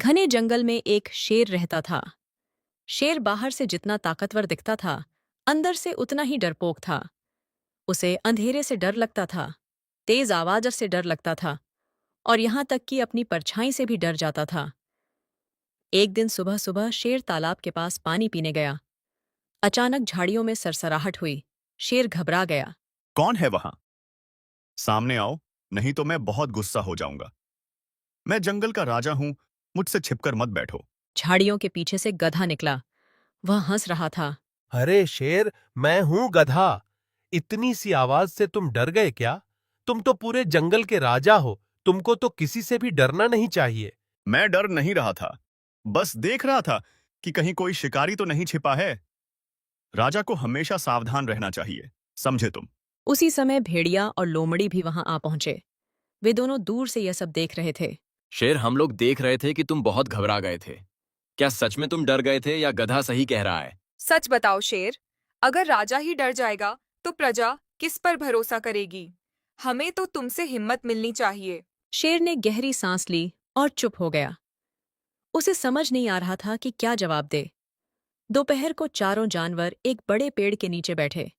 घने जंगल में एक शेर रहता था। शेर बाहर से जितना ताकतवर दिखता था, अंदर से उतना ही डरपोक था। उसे अंधेरे से डर लगता था, तेज आवाज से डर लगता था और यहाँ तक कि अपनी परछाई से भी डर जाता था। एक दिन सुबह सुबह शेर तालाब के पास पानी पीने गया। अचानक झाड़ियों में सरसराहट हुई। शेर घबरा गया। कौन है वहां? सामने आओ, नहीं तो मैं बहुत गुस्सा हो जाऊंगा। मैं जंगल का राजा हूं, मुझसे छिपकर मत बैठो। झाड़ियों के पीछे से गधा निकला। वह हंस रहा था। अरे शेर, मैं हूं गधा। इतनी सी आवाज से तुम डर गए क्या? तुम तो पूरे जंगल के राजा हो, तुमको तो किसी से भी डरना नहीं चाहिए। मैं डर नहीं रहा था, बस देख रहा था कि कहीं कोई शिकारी तो नहीं छिपा है। राजा को हमेशा सावधान रहना चाहिए, समझे तुम? उसी समय भेड़िया और लोमड़ी भी वहां आ पहुंचे। वे दोनों दूर से यह सब देख रहे थे। शेर, हम लोग देख रहे थे कि तुम बहुत घबरा गए थे। क्या सच में तुम डर गए थे या गधा सही कह रहा है? सच बताओ शेर, अगर राजा ही डर जाएगा तो प्रजा किस पर भरोसा करेगी? हमें तो तुमसे हिम्मत मिलनी चाहिए। शेर ने गहरी सांस ली और चुप हो गया। उसे समझ नहीं आ रहा था कि क्या जवाब दे। दोपहर को चारों जानवर एक बड़े पेड़ के नीचे बैठे।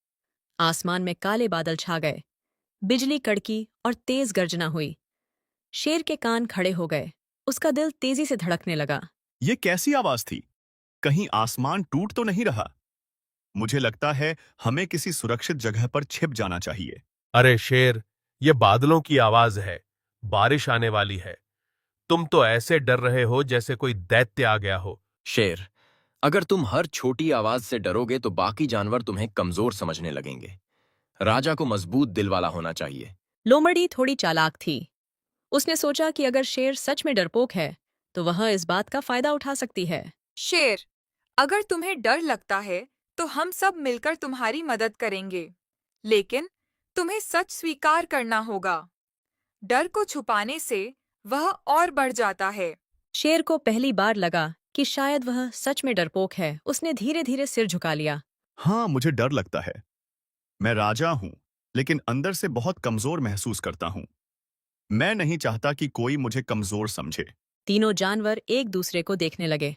आसमान में काले बादल छा गए। बिजली कड़की और तेज गर्जना हुई। शेर के कान खड़े हो गए। उसका दिल तेजी से धड़कने लगा। ये कैसी आवाज थी? कहीं आसमान टूट तो नहीं रहा? मुझे लगता है हमें किसी सुरक्षित जगह पर छिप जाना चाहिए। अरे शेर, ये बादलों की आवाज है। बारिश आने वाली है। तुम तो ऐसे डर रहे हो जैसे कोई दैत्य आ गया हो। शेर, अगर तुम हर छोटी आवाज से डरोगे तो बाकी जानवर तुम्हें कमजोर समझने लगेंगे। राजा को मजबूत दिल वाला होना चाहिए। लोमड़ी थोड़ी चालाक थी। उसने सोचा कि अगर शेर सच में डरपोक है तो वह इस बात का फायदा उठा सकती है। शेर, अगर तुम्हें डर लगता है तो हम सब मिलकर तुम्हारी मदद करेंगे, लेकिन तुम्हें सच स्वीकार करना होगा। डर को छुपाने से वह और बढ़ जाता है। शेर को पहली बार लगा कि शायद वह सच में डरपोक है। उसने धीरे धीरे सिर झुका लिया। हाँ, मुझे डर लगता है। मैं राजा हूं, लेकिन अंदर से बहुत कमजोर महसूस करता हूं। मैं नहीं चाहता कि कोई मुझे कमजोर समझे। तीनों जानवर एक दूसरे को देखने लगे।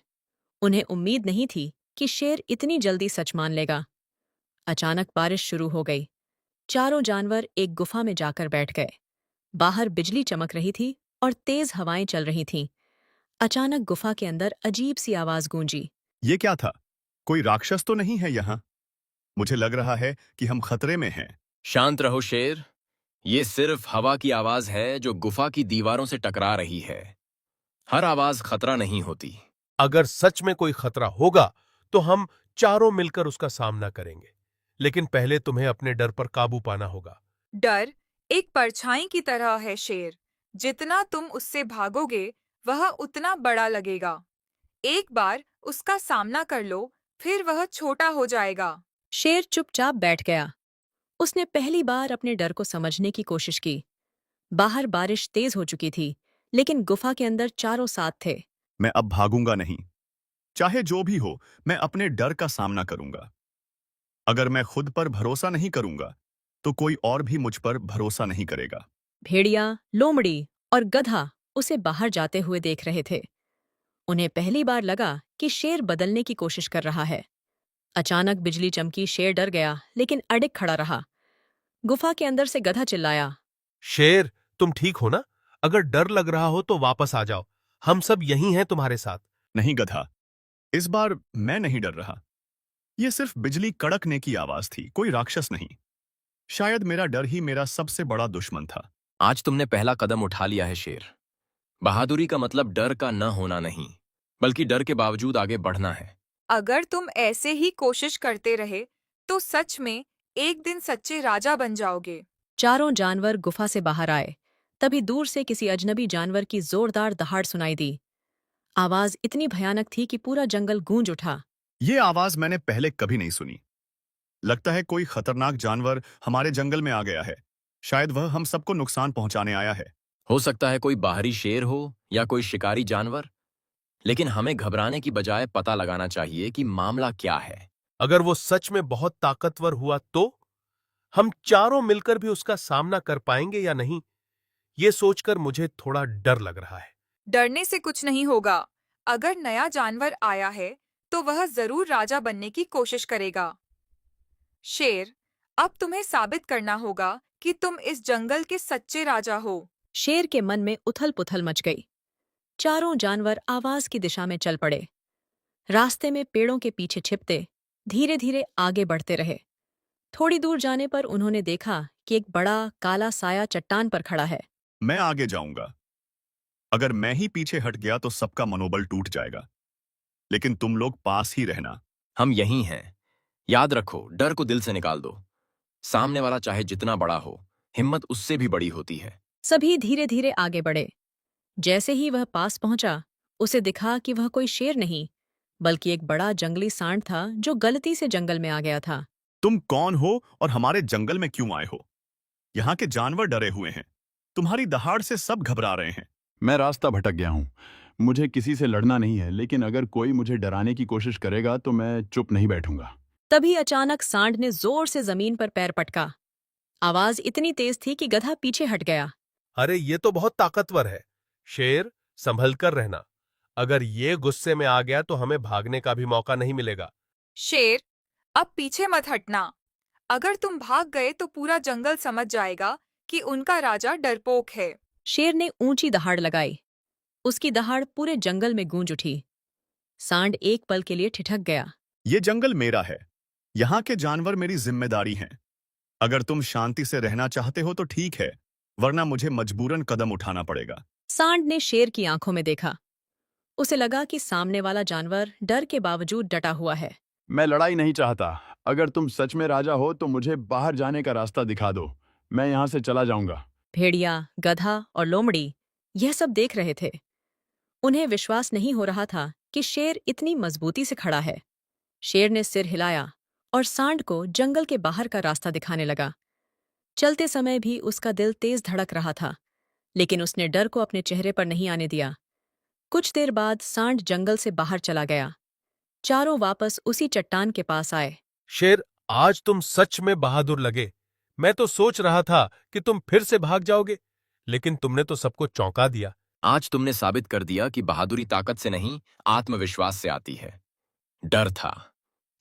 उन्हें उम्मीद नहीं थी कि शेर इतनी जल्दी सच मान लेगा। अचानक बारिश शुरू हो गई। चारों जानवर एक गुफा में जाकर बैठ गए। बाहर बिजली चमक रही थी और तेज हवाएं चल रही थीं। अचानक गुफा के अंदर अजीब सी आवाज गूंजी। ये क्या था? कोई राक्षस तो नहीं है यहाँ? मुझे लग रहा है कि हम खतरे में हैं। शांत रहो शेर, ये सिर्फ हवा की आवाज है जो गुफा की दीवारों से टकरा रही है। हर आवाज खतरा नहीं होती। अगर सच में कोई खतरा होगा तो हम चारों मिलकर उसका सामना करेंगे, लेकिन पहले तुम्हें अपने डर पर काबू पाना होगा। डर एक परछाई की तरह है शेर। जितना तुम उससे भागोगे, वह उतना बड़ा लगेगा। एक बार उसका सामना कर लो, फिर वह छोटा हो जाएगा। शेर चुपचाप बैठ गया। उसने पहली बार अपने डर को समझने की कोशिश की। बाहर बारिश तेज हो चुकी थी, लेकिन गुफा के अंदर चारों साथ थे। मैं अब भागूंगा नहीं। चाहे जो भी हो, मैं अपने डर का सामना करूंगा। अगर मैं खुद पर भरोसा नहीं करूंगा, तो कोई और भी मुझ पर भरोसा नहीं करेगा। भेड़िया, लोमड़ी और गधा उसे बाहर जाते हुए देख रहे थे। उन्हें पहली बार लगा कि शेर बदलने की कोशिश कर रहा है। अचानक बिजली चमकी। शेर डर गया, लेकिन अडिग खड़ा रहा। गुफा के अंदर से गधा चिल्लाया। शेर, तुम ठीक हो ना? अगर डर लग रहा हो तो वापस आ जाओ। हम सब यहीं हैं तुम्हारे साथ। नहीं गधा, इस बार मैं नहीं डर रहा। यह सिर्फ बिजली कड़कने की आवाज थी, कोई राक्षस नहीं। शायद मेरा डर ही मेरा सबसे बड़ा दुश्मन था। आज तुमने पहला कदम उठा लिया है शेर। बहादुरी का मतलब डर का न होना नहीं, बल्कि डर के बावजूद आगे बढ़ना है। अगर तुम ऐसे ही कोशिश करते रहे, तो सच में एक दिन सच्चे राजा बन जाओगे। चारों जानवर गुफा से बाहर आए। तभी दूर से किसी अजनबी जानवर की जोरदार दहाड़ सुनाई दी। आवाज इतनी भयानक थी कि पूरा जंगल गूंज उठा। यह आवाज मैंने पहले कभी नहीं सुनी। लगता है कोई खतरनाक जानवर हमारे जंगल में आ गया है। शायद वह हम सबको नुकसान पहुंचाने आया है। हो सकता है कोई बाहरी शेर हो या कोई शिकारी जानवर, लेकिन हमें घबराने की बजाय पता लगाना चाहिए कि मामला क्या है। अगर वो सच में बहुत ताकतवर हुआ तो हम चारों मिलकर भी उसका सामना कर पाएंगे या नहीं, ये सोचकर मुझे थोड़ा डर लग रहा है। डरने से कुछ नहीं होगा। अगर नया जानवर आया है तो वह जरूर राजा बनने की कोशिश करेगा। शेर, अब तुम्हें साबित करना होगा कि तुम इस जंगल के सच्चे राजा हो। शेर के मन में उथल-पुथल मच गई। चारों जानवर आवाज की दिशा में चल पड़े। रास्ते में पेड़ों के पीछे छिपते धीरे-धीरे आगे बढ़ते रहे। थोड़ी दूर जाने पर उन्होंने देखा कि एक बड़ा काला साया चट्टान पर खड़ा है। मैं आगे जाऊंगा। अगर मैं ही पीछे हट गया तो सबका मनोबल टूट जाएगा। लेकिन तुम लोग पास ही रहना। हम यहीं हैं। याद रखो, डर को दिल से निकाल दो। सामने वाला चाहे जितना बड़ा हो, हिम्मत उससे भी बड़ी होती है। सभी धीरे-धीरे आगे बढ़े। जैसे ही वह पास पहुंचा, उसे दिखा कि वह कोई शेर नहीं, बल्कि एक बड़ा जंगली सांड था जो गलती से जंगल में आ गया था। तुम कौन हो और हमारे जंगल में क्यों आए हो? यहाँ के जानवर डरे हुए हैं। तुम्हारी दहाड़ से सब घबरा रहे हैं। मैं रास्ता भटक गया हूँ। मुझे किसी से लड़ना नहीं है, लेकिन अगर कोई मुझे डराने की कोशिश करेगा तो मैं चुप नहीं बैठूंगा। तभी अचानक सांड ने जोर से जमीन पर पैर पटका। आवाज इतनी तेज थी कि गधा पीछे हट गया। अरे ये तो बहुत ताकतवर है। शेर, संभल कर रहना। अगर ये गुस्से में आ गया तो हमें भागने का भी मौका नहीं मिलेगा। शेर, अब पीछे मत हटना। अगर तुम भाग गए तो पूरा जंगल समझ जाएगा कि उनका राजा डरपोक है। शेर ने ऊंची दहाड़ लगाई। उसकी दहाड़ पूरे जंगल में गूंज उठी। सांड एक पल के लिए ठिठक गया। ये जंगल मेरा है। यहाँ के जानवर मेरी जिम्मेदारी हैं। अगर तुम शांति से रहना चाहते हो तो ठीक है, वरना मुझे मजबूरन कदम उठाना पड़ेगा। सांड ने शेर की आंखों में देखा। उसे लगा कि सामने वाला जानवर डर के बावजूद डटा हुआ है। मैं लड़ाई नहीं चाहता। अगर तुम सच में राजा हो तो मुझे बाहर जाने का रास्ता दिखा दो। मैं यहाँ से चला जाऊंगा। भेड़िया, गधा और लोमड़ी यह सब देख रहे थे। उन्हें विश्वास नहीं हो रहा था कि शेर इतनी मजबूती से खड़ा है। शेर ने सिर हिलाया और सांड को जंगल के बाहर का रास्ता दिखाने लगा। चलते समय भी उसका दिल तेज धड़क रहा था, लेकिन उसने डर को अपने चेहरे पर नहीं आने दिया। कुछ देर बाद सांड जंगल से बाहर चला गया। चारों वापस उसी चट्टान के पास आए। शेर, आज तुम सच में बहादुर लगे। मैं तो सोच रहा था कि तुम फिर से भाग जाओगे, लेकिन तुमने तो सबको चौंका दिया। आज तुमने साबित कर दिया कि बहादुरी ताकत से नहीं, आत्मविश्वास से आती है। डर था,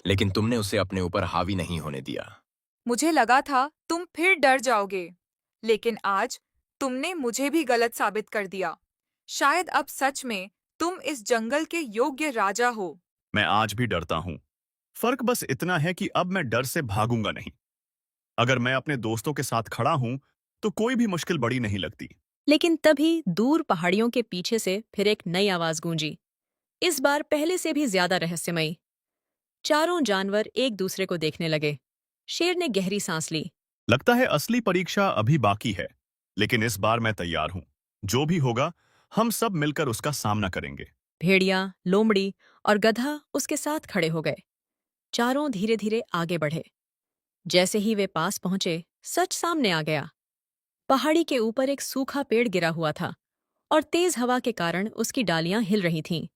लेकिन तुमने उसे अपने ऊपर हावी नहीं होने दिया। मुझे लगा था तुम फिर डर जाओगे, लेकिन आज तुमने मुझे भी गलत साबित कर दिया। शायद अब सच में तुम इस जंगल के योग्य राजा हो। मैं आज भी डरता हूँ। फर्क बस इतना है कि अब मैं डर से भागूंगा नहीं। अगर मैं अपने दोस्तों के साथ खड़ा हूं तो कोई भी मुश्किल बड़ी नहीं लगती। लेकिन तभी दूर पहाड़ियों के पीछे से फिर एक नई आवाज गूंजी, इस बार पहले से भी ज्यादा रहस्यमयी। चारों जानवर एक दूसरे को देखने लगे। शेर ने गहरी सांस ली। लगता है असली परीक्षा अभी बाकी है, लेकिन इस बार मैं तैयार हूं। जो भी होगा, हम सब मिलकर उसका सामना करेंगे। भेड़िया, लोमड़ी और गधा उसके साथ खड़े हो गए। चारों धीरे-धीरे आगे बढ़े। जैसे ही वे पास पहुंचे, सच सामने आ गया। पहाड़ी के ऊपर एक सूखा पेड़ गिरा हुआ था और तेज हवा के कारण उसकी डालियां हिल रही थीं।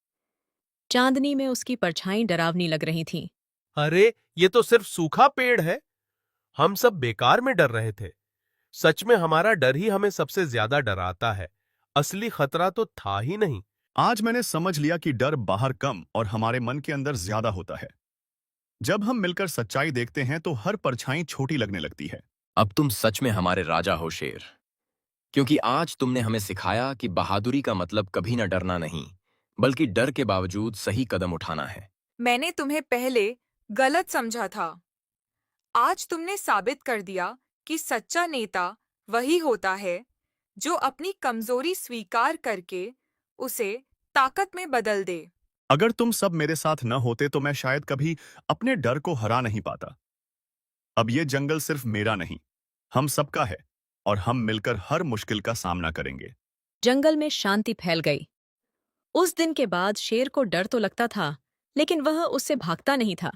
चांदनी में उसकी परछाई डरावनी लग रही थीं। अरे, ये तो सिर्फ सूखा पेड़ है। हम सब बेकार में डर रहे थे। सच में हमारा डर ही हमें सबसे ज्यादा डराता है। असली खतरा तो था ही नहीं। आज मैंने समझ लिया कि डर बाहर कम और हमारे मन के अंदर ज्यादा होता है। जब हम मिलकर सच्चाई देखते हैं तो हर परछाई छोटी लगने लगती है। अब तुम सच में हमारे राजा हो शेर, क्योंकि आज तुमने हमें सिखाया कि बहादुरी का मतलब कभी न डरना नहीं, बल्कि डर के बावजूद सही कदम उठाना है। मैंने तुम्हें पहले गलत समझा था। आज तुमने साबित कर दिया कि सच्चा नेता वही होता है जो अपनी कमजोरी स्वीकार करके उसे ताकत में बदल दे। अगर तुम सब मेरे साथ न होते तो मैं शायद कभी अपने डर को हरा नहीं पाता। अब ये जंगल सिर्फ मेरा नहीं, हम सबका है और हम मिलकर हर मुश्किल का सामना करेंगे। जंगल में शांति फैल गई। उस दिन के बाद शेर को डर तो लगता था, लेकिन वह उससे भागता नहीं था।